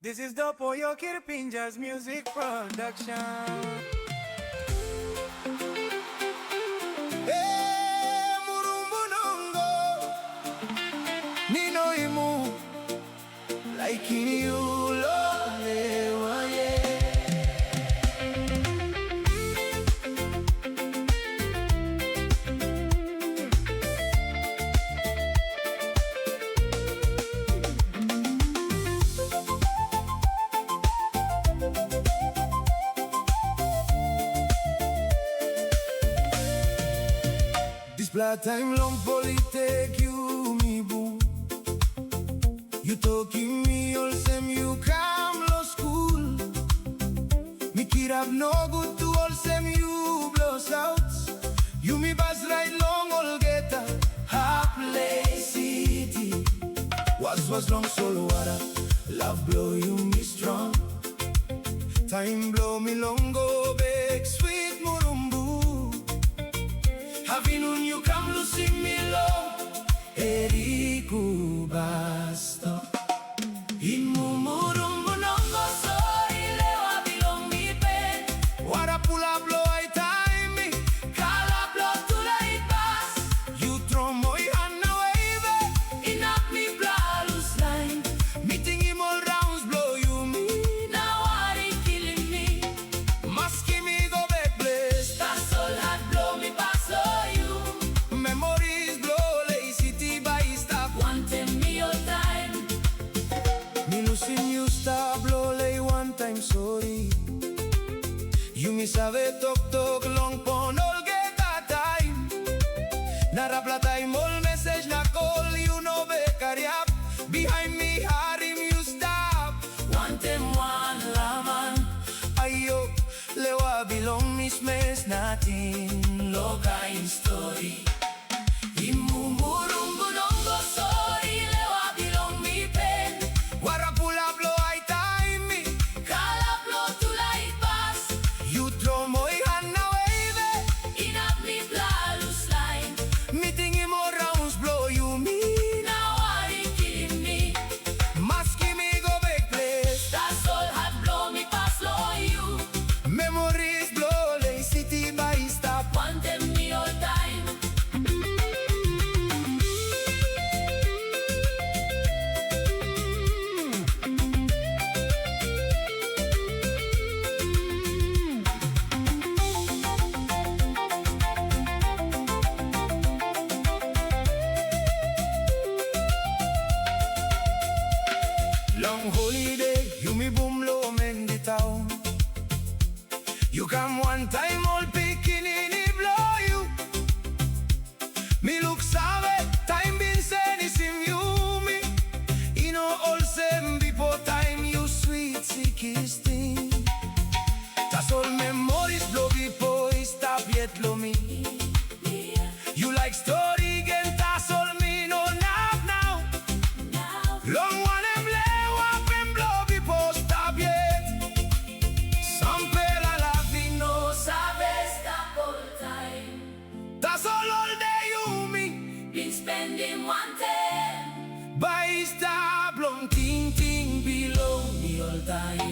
This is Dopo, Yokir, Pinjar's music production. Hey, Murumbu Nongo, Nino imu, like in you, Lord, yeah. This black time long poly take you, me boo. You talking me all same you come lo school. Me kid have no good to all same you blows out. You me buzz right long all get a play city. Was long solo water. Love blow you me strong. Time blow me long go back sweet Murumbu. Having you come to sing me low, Eriku basta. Murumbu Nongo sorry lewa bilong mi pen. Wara pula blow I time me, kala blow to light pass. You throw my hand away, enough me blalus line. Meeting him all rounds blow you me. Now are he killing me? Maski me go back place. That's all hard blow me pass. Memories blow lay city by stop. One time me all time. Me losing you stop blow lay one time sorry. You me sabe talk long pon all get a time. Na rapla time all message na call you no be carry up. Behind me harim you stop. One time one laman. Ayo lewa bilong mismes natin loga in story. Murumbu Nongo sorry lewa bilong mi pen. Wara pula blow I time me, kala blow to light pass. You throw my hand away, enough me blalus line. Meeting him all rounds blow you me. Now are he killing me? Maski me go back place. That's all hard blow me pass low you. Memories blow lay city by stop. Want them me all time. Long holiday, you me boom low men the town. You come one time, all bikini blow you. Me look savage, time been send is in you me. You know all same before time you sweet sickest thing. That's all memories blow before it stop yet lo me. You like story again, that's all me no now. Long one em lay up and blow before stop yet. Some pela la vi no sabe stop all time. That's all day you me Been spending one time. by stop long ting below me all time.